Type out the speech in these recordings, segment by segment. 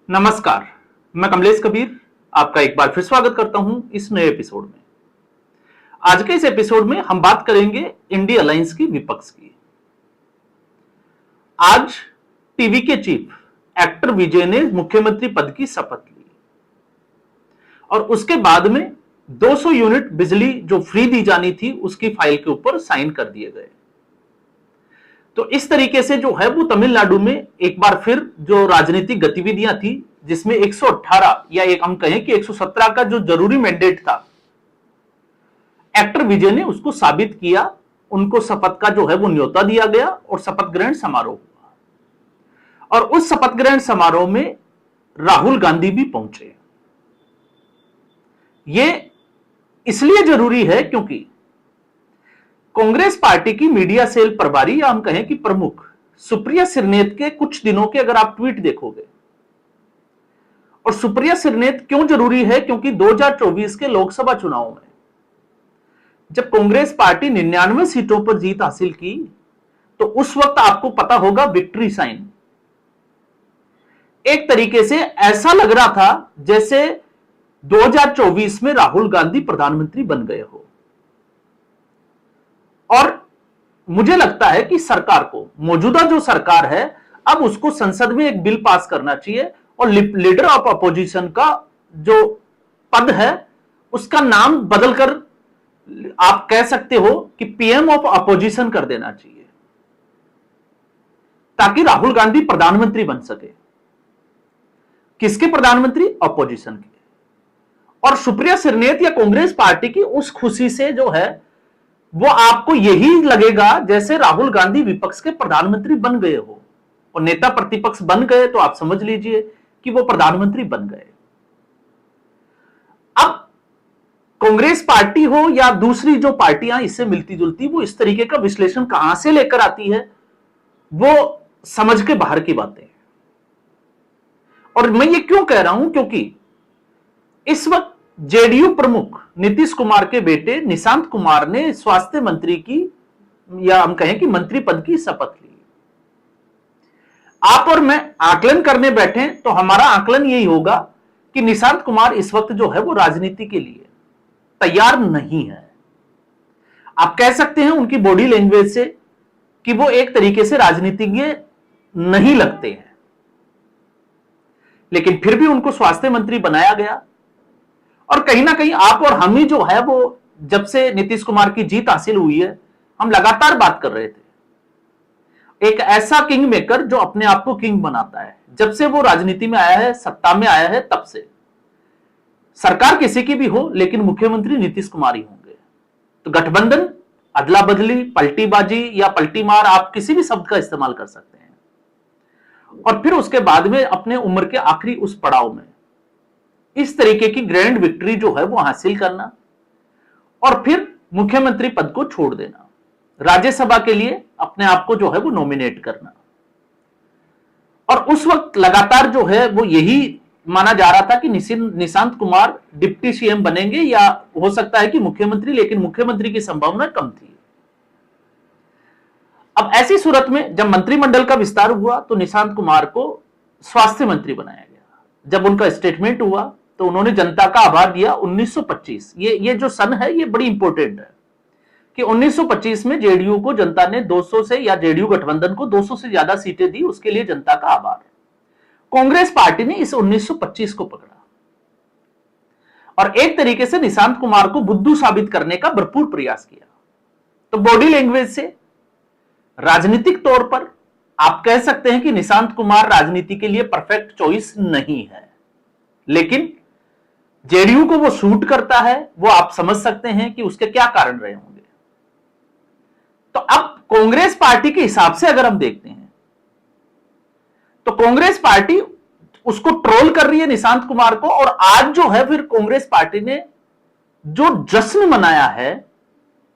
नमस्कार, मैं कमलेश कबीर आपका एक बार फिर स्वागत करता हूं इस नए एपिसोड में। आज के इस एपिसोड में हम बात करेंगे इंडिया अलायंस की विपक्ष की। आज टीवी के चीफ एक्टर विजय ने मुख्यमंत्री पद की शपथ ली और उसके बाद में 200 यूनिट बिजली जो फ्री दी जानी थी उसकी फाइल के ऊपर साइन कर दिए गए। तो इस तरीके से जो है वो तमिलनाडु में एक बार फिर जो राजनीतिक गतिविधियां थी जिसमें 118 या एक हम कहें कि 117 का जो जरूरी मैंडेट था, एक्टर विजय ने उसको साबित किया। उनको शपथ का जो है वो न्योता दिया गया और शपथ ग्रहण समारोह हुआ और उस शपथ ग्रहण समारोह में राहुल गांधी भी पहुंचे। ये इसलिए जरूरी है क्योंकि कांग्रेस पार्टी की मीडिया सेल प्रभारी या हम कहें कि प्रमुख सुप्रिया सिरनेत के कुछ दिनों के अगर आप ट्वीट देखोगे, और सुप्रिया सिरनेत क्यों जरूरी है क्योंकि 2024 के लोकसभा चुनाव में जब कांग्रेस पार्टी 99 सीटों पर जीत हासिल की तो उस वक्त आपको पता होगा विक्ट्री साइन एक तरीके से ऐसा लग रहा था जैसे 2024 में राहुल गांधी प्रधानमंत्री बन गए हो। और मुझे लगता है कि सरकार को, मौजूदा जो सरकार है, अब उसको संसद में एक बिल पास करना चाहिए और लीडर ऑफ अपोजिशन का जो पद है उसका नाम बदलकर आप कह सकते हो कि पीएम ऑफ अपोजिशन कर देना चाहिए ताकि राहुल गांधी प्रधानमंत्री बन सके। किसके प्रधानमंत्री? अपोजिशन के। और सुप्रिया सिरनेत या कांग्रेस पार्टी की उस खुशी से जो है वो आपको यही लगेगा जैसे राहुल गांधी विपक्ष के प्रधानमंत्री बन गए हो और नेता प्रतिपक्ष बन गए तो आप समझ लीजिए कि वो प्रधानमंत्री बन गए। अब कांग्रेस पार्टी हो या दूसरी जो पार्टियां इससे मिलती जुलती, वो इस तरीके का विश्लेषण कहां से लेकर आती है वो समझ के बाहर की बातें। और मैं ये क्यों कह रहा हूं क्योंकि इस वक्त जेडीयू प्रमुख नीतीश कुमार के बेटे निशांत कुमार ने स्वास्थ्य मंत्री की या हम कहें कि मंत्री पद की शपथ ली। आप और मैं आकलन करने बैठे तो हमारा आकलन यही होगा कि निशांत कुमार इस वक्त जो है वो राजनीति के लिए तैयार नहीं है। आप कह सकते हैं उनकी बॉडी लैंग्वेज से कि वो एक तरीके से राजनीतिज्ञ नहीं लगते हैं, लेकिन फिर भी उनको स्वास्थ्य मंत्री बनाया गया। और कहीं ना कहीं आप और हम ही जो है वो जब से नीतीश कुमार की जीत हासिल हुई है हम लगातार बात कर रहे थे एक ऐसा किंग मेकर जो अपने आप को किंग बनाता है। जब से वो राजनीति में आया है, सत्ता में आया है, तब से सरकार किसी की भी हो लेकिन मुख्यमंत्री नीतीश कुमार ही होंगे। तो गठबंधन, अदला बदली, पलटीबाजी या पलटी मार, आप किसी भी शब्द का इस्तेमाल कर सकते हैं। और फिर उसके बाद में अपने उम्र के आखिरी उस पड़ाव में इस तरीके की ग्रैंड विक्ट्री जो है वो हासिल करना और फिर मुख्यमंत्री पद को छोड़ देना, राज्यसभा के लिए अपने आप को जो है वो नॉमिनेट करना। और उस वक्त लगातार जो है वो यही माना जा रहा था कि निशांत कुमार डिप्टी सीएम बनेंगे या हो सकता है कि मुख्यमंत्री, लेकिन मुख्यमंत्री की संभावना कम थी। अब ऐसी सूरत में जब मंत्रिमंडल का विस्तार हुआ तो निशांत कुमार को स्वास्थ्य मंत्री बनाया गया। जब उनका स्टेटमेंट हुआ तो उन्होंने जनता का आभार दिया। 1925 ये जो सन है ये बड़ी इंपॉर्टेंट है कि 1925 में जेडीयू को जनता ने 200 से या जेडीयू गठबंधन को 200 से ज्यादा सीटें दी, उसके लिए जनता का आभार। कांग्रेस पार्टी ने इस 1925 को पकड़ा और एक तरीके से निशांत कुमार को बुद्धू साबित करने का भरपूर प्रयास किया। तो बॉडी लैंग्वेज से, राजनीतिक तौर पर आप कह सकते हैं कि निशांत कुमार राजनीति के लिए परफेक्ट चॉइस नहीं है, लेकिन जेडीयू को वो सूट करता है। वो आप समझ सकते हैं कि उसके क्या कारण रहे होंगे। तो अब कांग्रेस पार्टी के हिसाब से अगर हम देखते हैं तो कांग्रेस पार्टी उसको ट्रोल कर रही है निशांत कुमार को। और आज जो है फिर कांग्रेस पार्टी ने जो जश्न मनाया है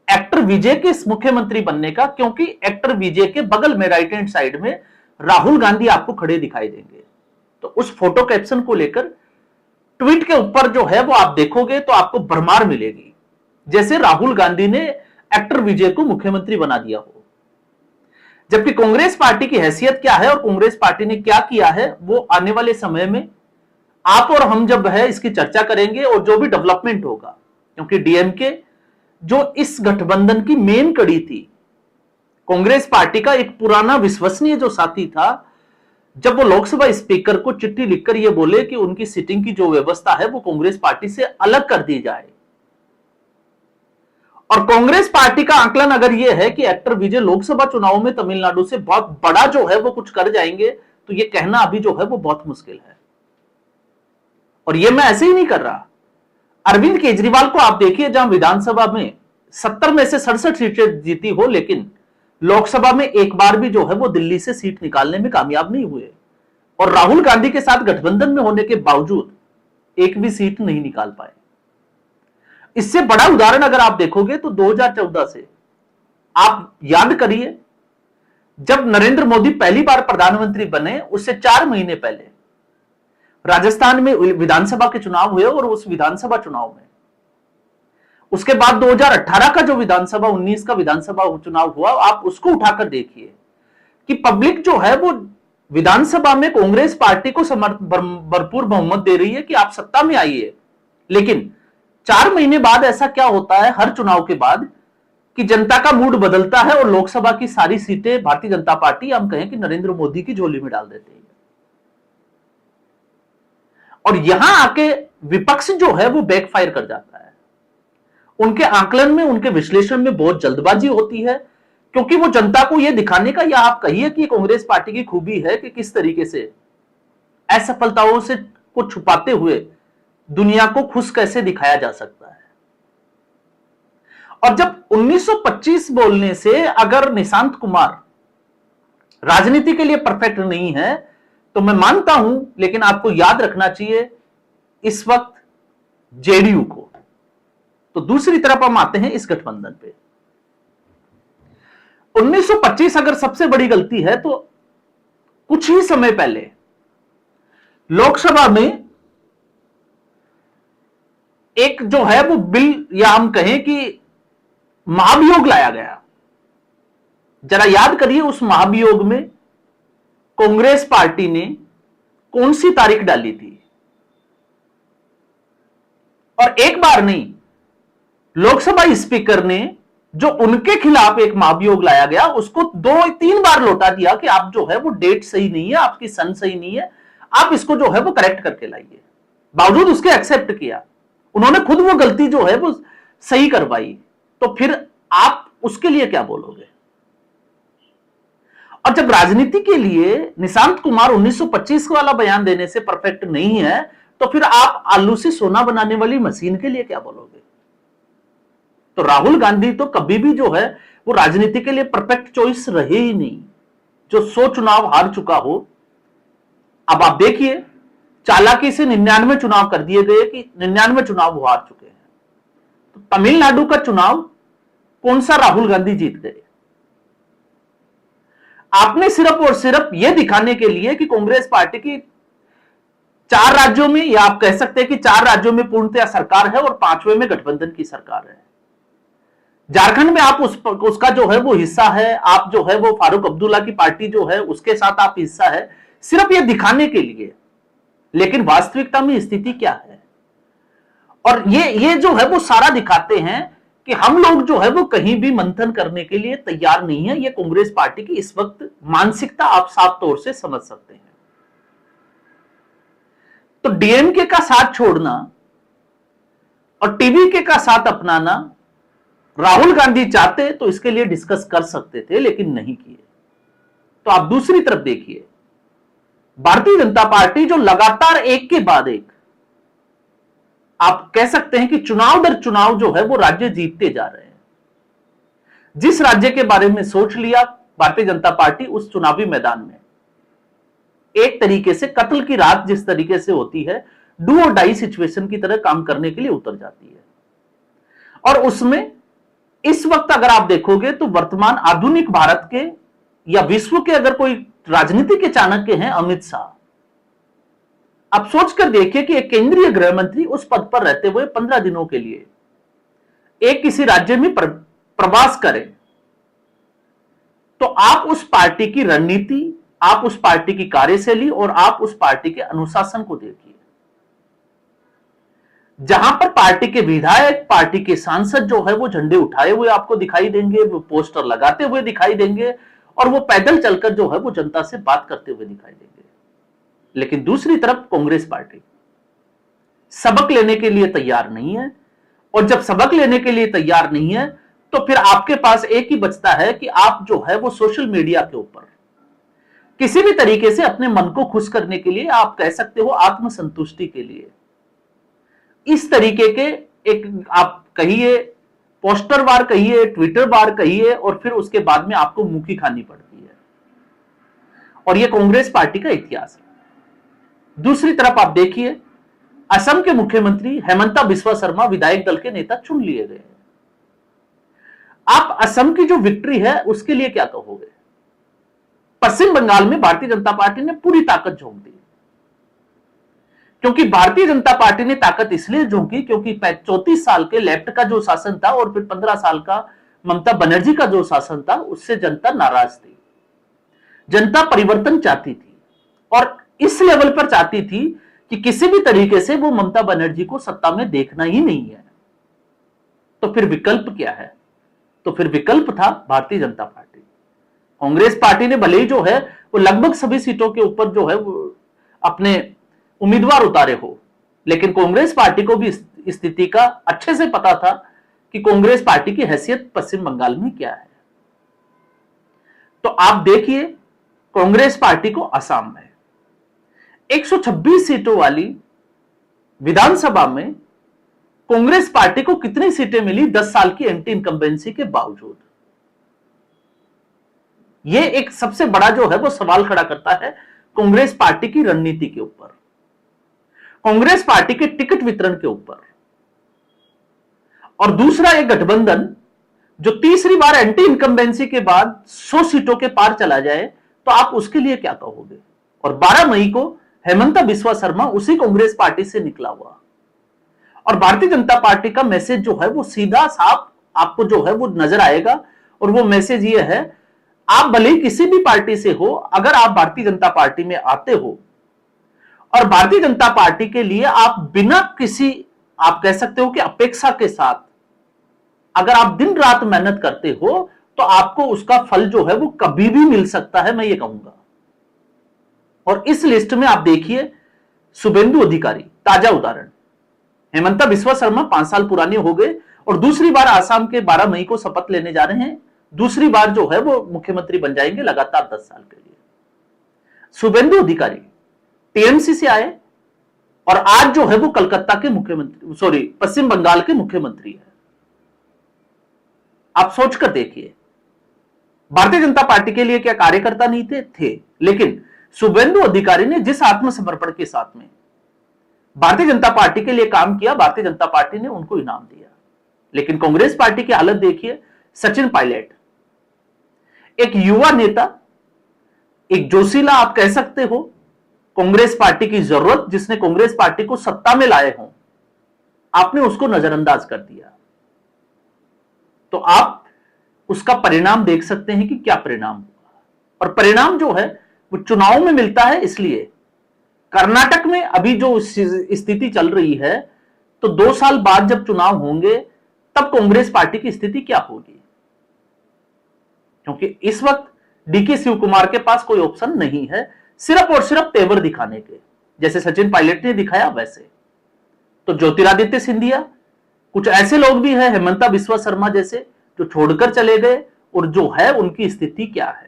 एक्टर विजय के मुख्यमंत्री बनने का, क्योंकि एक्टर विजय के बगल में राइट हैंड साइड में राहुल गांधी आपको खड़े दिखाई देंगे। तो उस फोटो कैप्शन को लेकर ट्वीट के ऊपर जो है वो आप देखोगे तो आपको भरमार मिलेगी, जैसे राहुल गांधी ने एक्टर विजय को मुख्यमंत्री बना दिया हो। जबकि कांग्रेस पार्टी की हैसियत क्या है और कांग्रेस पार्टी ने क्या किया है वो आने वाले समय में आप और हम जब है इसकी चर्चा करेंगे और जो भी डेवलपमेंट होगा, क्योंकि डीएमके जो इस गठबंधन की मेन कड़ी थी, कांग्रेस पार्टी का एक पुराना विश्वसनीय जो साथी था, जब वो लोकसभा स्पीकर को चिट्ठी लिखकर ये बोले कि उनकी सीटिंग की जो व्यवस्था है वो कांग्रेस पार्टी से अलग कर दी जाए, और कांग्रेस पार्टी का आकलन अगर यह है कि एक्टर विजय लोकसभा चुनाव में तमिलनाडु से बहुत बड़ा जो है वो कुछ कर जाएंगे, तो ये कहना अभी जो है वो बहुत मुश्किल है। और ये मैं ऐसे ही नहीं कर रहा। अरविंद केजरीवाल को आप देखिए, जहां विधानसभा में 70 में से 67 सीटें जीती हो, लेकिन लोकसभा में एक बार भी जो है वो दिल्ली से सीट निकालने में कामयाब नहीं हुए, और राहुल गांधी के साथ गठबंधन में होने के बावजूद एक भी सीट नहीं निकाल पाए। इससे बड़ा उदाहरण अगर आप देखोगे तो 2014 से आप याद करिए, जब नरेंद्र मोदी पहली बार प्रधानमंत्री बने, उससे 4 महीने पहले राजस्थान में विधानसभा के चुनाव हुए, और उस विधानसभा चुनाव में उसके बाद 2018 का जो विधानसभा 19 का विधानसभा चुनाव हुआ, आप उसको उठाकर देखिए कि पब्लिक जो है वो विधानसभा में कांग्रेस पार्टी को भरपूर बहुमत दे रही है कि आप सत्ता में आइए। लेकिन 4 महीने बाद ऐसा क्या होता है हर चुनाव के बाद कि जनता का मूड बदलता है और लोकसभा की सारी सीटें भारतीय जनता पार्टी, हम कहें कि नरेंद्र मोदी की झोली में डाल देते हैं। और यहां आके विपक्ष जो है वो बैकफायर कर जाता है। उनके आकलन में, उनके विश्लेषण में बहुत जल्दबाजी होती है, क्योंकि वो जनता को यह दिखाने का, या आप कहिए कि कांग्रेस पार्टी की खूबी है कि किस तरीके से असफलताओं से को छुपाते हुए दुनिया को खुश कैसे दिखाया जा सकता है। और जब 1925 बोलने से अगर निशांत कुमार राजनीति के लिए परफेक्ट नहीं है तो मैं मानता हूं, लेकिन आपको याद रखना चाहिए इस वक्त जेडीयू को। तो दूसरी तरफ हम आते हैं इस गठबंधन पे। 1925 अगर सबसे बड़ी गलती है तो कुछ ही समय पहले लोकसभा में एक जो है वो बिल, या हम कहें कि महाभियोग लाया गया। जरा याद करिए उस महाभियोग में कांग्रेस पार्टी ने कौन सी तारीख डाली थी। और एक बार नहीं, लोकसभा स्पीकर ने जो उनके खिलाफ एक महाभियोग लाया गया उसको 2-3 बार लौटा दिया कि आप जो है वो डेट सही नहीं है, आपकी सन सही नहीं है, आप इसको जो है वो करेक्ट करके लाइए। बावजूद उसके एक्सेप्ट किया, उन्होंने खुद वो गलती जो है वो सही करवाई, तो फिर आप उसके लिए क्या बोलोगे। और जब राजनीति के लिए निशांत कुमार 1925 वाला बयान देने से परफेक्ट नहीं है, तो फिर आप आलू से सोना बनाने वाली मशीन के लिए क्या बोलोगे। तो राहुल गांधी तो कभी भी जो है वो राजनीति के लिए परफेक्ट चॉइस रहे ही नहीं, जो 100 चुनाव हार चुका हो। अब आप देखिए, चालाकी से 99 चुनाव कर दिए गए कि 99 चुनाव वो हार चुके हैं। तो तमिलनाडु का चुनाव कौन सा राहुल गांधी जीत गए। आपने सिर्फ और सिर्फ यह दिखाने के लिए कि कांग्रेस पार्टी की 4 राज्यों में, या आप कह सकते हैं कि 4 राज्यों में पूर्णतया सरकार है और 5वें में गठबंधन की सरकार है। झारखंड में आप उसका जो है वो हिस्सा है, आप जो है वो फारूक अब्दुल्ला की पार्टी जो है उसके साथ आप हिस्सा है, सिर्फ यह दिखाने के लिए। लेकिन वास्तविकता में स्थिति क्या है, और ये जो है वो सारा दिखाते हैं कि हम लोग जो है वो कहीं भी मंथन करने के लिए तैयार नहीं है। ये कांग्रेस पार्टी की इस वक्त मानसिकता आप साफ तौर से समझ सकते हैं। तो डीएमके का साथ छोड़ना और टीवीके का साथ अपनाना राहुल गांधी चाहते तो इसके लिए डिस्कस कर सकते थे, लेकिन नहीं किए। तो आप दूसरी तरफ देखिए, भारतीय जनता पार्टी जो लगातार एक के बाद एक, आप कह सकते हैं कि चुनाव दर चुनाव जो है वो राज्य जीतते जा रहे हैं। जिस राज्य के बारे में सोच लिया भारतीय जनता पार्टी, उस चुनावी मैदान में एक तरीके से कत्ल की रात जिस तरीके से होती है, डू और डाई सिचुएशन की तरह काम करने के लिए उतर जाती है। और उसमें इस वक्त अगर आप देखोगे तो वर्तमान आधुनिक भारत के या विश्व के अगर कोई राजनीति के चाणक्य हैं, अमित शाह। आप सोचकर देखिए कि एक केंद्रीय गृह मंत्री उस पद पर रहते हुए 15 दिनों के लिए एक किसी राज्य में प्रवास करें, तो आप उस पार्टी की रणनीति, आप उस पार्टी की कार्यशैली और आप उस पार्टी के अनुशासन को देखिए। जहां पर पार्टी के विधायक, पार्टी के सांसद जो है वो झंडे उठाए हुए आपको दिखाई देंगे, वो पोस्टर लगाते हुए दिखाई देंगे और वो पैदल चलकर जो है वो जनता से बात करते हुए दिखाई देंगे। लेकिन दूसरी तरफ कांग्रेस पार्टी सबक लेने के लिए तैयार नहीं है, और जब सबक लेने के लिए तैयार नहीं है तो फिर आपके पास एक ही बचता है कि आप जो है वो सोशल मीडिया के ऊपर किसी भी तरीके से अपने मन को खुश करने के लिए, आप कह सकते हो आत्मसंतुष्टि के लिए, इस तरीके के एक आप कहिए पोस्टर वार कहिए, ट्विटर वार कहिए, और फिर उसके बाद में आपको मुखी खानी पड़ती है। और यह कांग्रेस पार्टी का इतिहास है। दूसरी तरफ आप देखिए, असम के मुख्यमंत्री हेमंता बिस्वा शर्मा विधायक दल के नेता चुन लिए गए। आप असम की जो विक्ट्री है उसके लिए क्या कहोगे? पश्चिम बंगाल में भारतीय जनता पार्टी ने पूरी ताकत झोंक दी, क्योंकि भारतीय जनता पार्टी ने ताकत इसलिए झोंकी क्योंकि 34 साल के लेफ्ट का जो शासन था और फिर 15 साल का ममता बनर्जी का जो शासन था, उससे जनता नाराज थी। जनता परिवर्तन चाहती थी और इस लेवल पर चाहती थी कि किसी भी तरीके से वो ममता बनर्जी को सत्ता में देखना ही नहीं है। तो फिर विकल्प क्या है? तो फिर विकल्प था भारतीय जनता पार्टी। कांग्रेस पार्टी ने भले ही जो है वो लगभग सभी सीटों के ऊपर जो है वो अपने उम्मीदवार उतारे हो, लेकिन कांग्रेस पार्टी को भी स्थिति का अच्छे से पता था कि कांग्रेस पार्टी की हैसियत पश्चिम बंगाल में क्या है। तो आप देखिए, कांग्रेस पार्टी को असम में 126 सीटों वाली विधानसभा में कांग्रेस पार्टी को कितनी सीटें मिली 10 साल की एंटी इनकम्बेंसी के बावजूद? यह एक सबसे बड़ा जो है वो सवाल खड़ा करता है कांग्रेस पार्टी की रणनीति के ऊपर, कांग्रेस पार्टी के टिकट वितरण के ऊपर। और दूसरा एक गठबंधन जो तीसरी बार एंटी इनकम्बेंसी के बाद 100 सीटों के पार चला जाए, तो आप उसके लिए क्या कहोगे? और 12 मई को हेमंता बिस्वा शर्मा उसी कांग्रेस पार्टी से निकला हुआ, और भारतीय जनता पार्टी का मैसेज जो है वो सीधा साफ आपको जो है वो नजर आएगा। और वो मैसेज ये है, आप भले किसी भी पार्टी से हो, अगर आप भारतीय जनता पार्टी में आते हो और भारतीय जनता पार्टी के लिए आप बिना किसी, आप कह सकते हो कि अपेक्षा के साथ अगर आप दिन रात मेहनत करते हो, तो आपको उसका फल जो है वो कभी भी मिल सकता है, मैं ये कहूंगा। और इस लिस्ट में आप देखिए शुभेंदु अधिकारी, ताजा उदाहरण। हेमंता बिस्वा शर्मा 5 साल पुराने हो गए और दूसरी बार आसाम के 12 मई को शपथ लेने जा रहे हैं। दूसरी बार जो है वो मुख्यमंत्री बन जाएंगे लगातार 10 साल के लिए। शुभेंदु अधिकारी टीएमसी से आए और आज जो है वो कलकत्ता के मुख्यमंत्री, पश्चिम बंगाल के मुख्यमंत्री है। आप सोचकर देखिए, भारतीय जनता पार्टी के लिए क्या कार्यकर्ता नहीं थे, लेकिन शुभेंदु अधिकारी ने जिस आत्मसमर्पण के साथ में भारतीय जनता पार्टी के लिए काम किया, भारतीय जनता पार्टी ने उनको इनाम दिया। लेकिन कांग्रेस पार्टी की हालत देखिए, सचिन पायलट एक युवा नेता, एक जोशीला आप कह सकते हो, कांग्रेस पार्टी की जरूरत, जिसने कांग्रेस पार्टी को सत्ता में लाए हों, आपने उसको नजरअंदाज कर दिया। तो आप उसका परिणाम देख सकते हैं कि क्या परिणाम हुआ। और परिणाम जो है वो चुनाव में मिलता है। इसलिए कर्नाटक में अभी जो स्थिति चल रही है, तो 2 साल बाद जब चुनाव होंगे तब कांग्रेस पार्टी की स्थिति क्या होगी, क्योंकि इस वक्त डीके शिव कुमार के पास कोई ऑप्शन नहीं है, सिर्फ और सिर्फ तेवर दिखाने के, जैसे सचिन पायलट ने दिखाया वैसे। तो ज्योतिरादित्य सिंधिया, कुछ ऐसे लोग भी हैं हेमंता बिस्वा शर्मा जैसे, जो छोड़कर चले गए, और जो है उनकी स्थिति क्या है।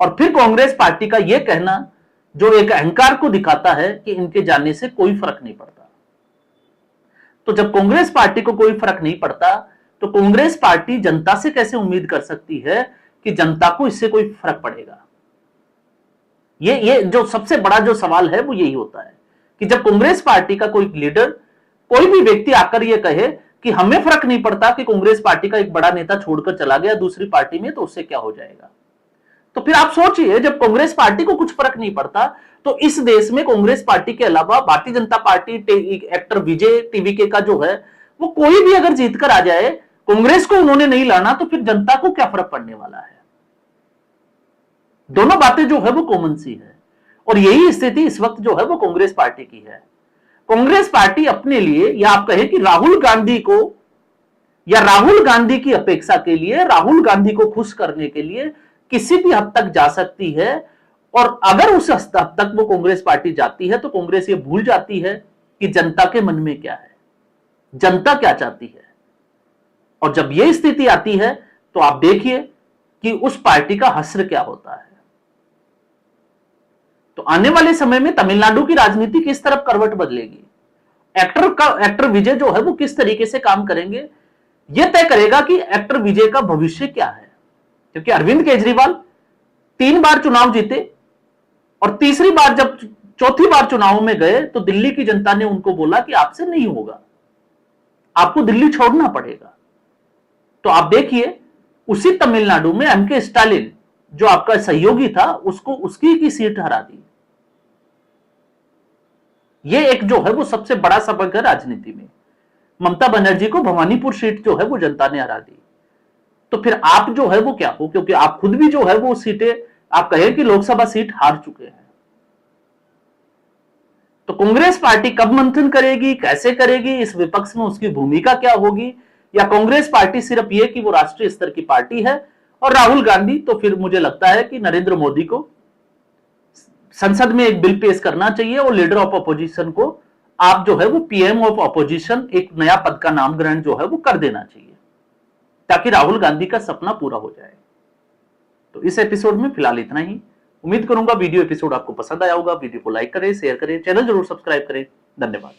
और फिर कांग्रेस पार्टी का यह कहना जो एक अहंकार को दिखाता है कि इनके जाने से कोई फर्क नहीं पड़ता। तो जब कांग्रेस पार्टी को कोई फर्क नहीं पड़ता, तो कांग्रेस पार्टी जनता से कैसे उम्मीद कर सकती है कि जनता को इससे कोई फर्क पड़ेगा? ये जो सबसे बड़ा जो सवाल है वो यही होता है कि जब कांग्रेस पार्टी का कोई लीडर, कोई भी व्यक्ति आकर ये कहे कि हमें फर्क नहीं पड़ता कि कांग्रेस पार्टी का एक बड़ा नेता छोड़कर चला गया दूसरी पार्टी में, तो उससे क्या हो जाएगा। तो फिर आप सोचिए, जब कांग्रेस पार्टी को कुछ फर्क नहीं पड़ता, तो इस देश में कांग्रेस पार्टी के अलावा भारतीय जनता पार्टी, एक्टर विजय टीवीके का जो है वो कोई भी अगर जीत कर आ जाए, कांग्रेस को उन्होंने नहीं लाना, तो फिर जनता को क्या फर्क पड़ने वाला है। दोनों बातें जो है वो कॉमन सी है। और यही स्थिति इस वक्त जो है वो कांग्रेस पार्टी की है। कांग्रेस पार्टी अपने लिए, या आप कहें कि राहुल गांधी को, या राहुल गांधी की अपेक्षा के लिए, राहुल गांधी को खुश करने के लिए किसी भी हद तक जा सकती है। और अगर उस हद तक वो कांग्रेस पार्टी जाती है तो कांग्रेस ये भूल जाती है कि जनता के मन में क्या है, जनता क्या चाहती है। और जब यह स्थिति आती है तो आप देखिए कि उस पार्टी का हश्र क्या होता है। तो आने वाले समय में तमिलनाडु की राजनीति किस तरफ करवट बदलेगी, एक्टर विजय जो है वो किस तरीके से काम करेंगे, यह तय करेगा कि एक्टर विजय का भविष्य क्या है। क्योंकि अरविंद केजरीवाल 3 बार चुनाव जीते और तीसरी बार जब चौथी बार चुनाव में गए तो दिल्ली की जनता ने उनको बोला कि आपसे नहीं होगा, आपको दिल्ली छोड़ना पड़ेगा। तो आप देखिए उसी तमिलनाडु में एमके स्टालिन जो आपका सहयोगी था उसको उसकी की सीट हरा दी। यह एक जो है वो सबसे बड़ा सबक है राजनीति में। ममता बनर्जी को भवानीपुर सीट जो है वो जनता ने हरा दी। तो फिर आप जो है वो क्या हो, क्योंकि आप खुद भी जो है वो सीटें, आप कहें कि लोकसभा सीट हार चुके हैं। तो कांग्रेस पार्टी कब मंथन करेगी, कैसे करेगी, इस विपक्ष में उसकी भूमिका क्या होगी, या कांग्रेस पार्टी सिर्फ ये कि वो राष्ट्रीय स्तर की पार्टी है और राहुल गांधी, तो फिर मुझे लगता है कि नरेंद्र मोदी को संसद में एक बिल पेश करना चाहिए और लीडर ऑफ अपोजिशन को आप जो है वो पीएम ऑफ अपोजिशन, एक नया पद का नामकरण जो है वो कर देना चाहिए ताकि राहुल गांधी का सपना पूरा हो जाए। तो इस एपिसोड में फिलहाल इतना ही। उम्मीद करूंगा वीडियो एपिसोड आपको पसंद आया होगा। वीडियो को लाइक करें, शेयर करें, चैनल जरूर सब्सक्राइब करें। धन्यवाद।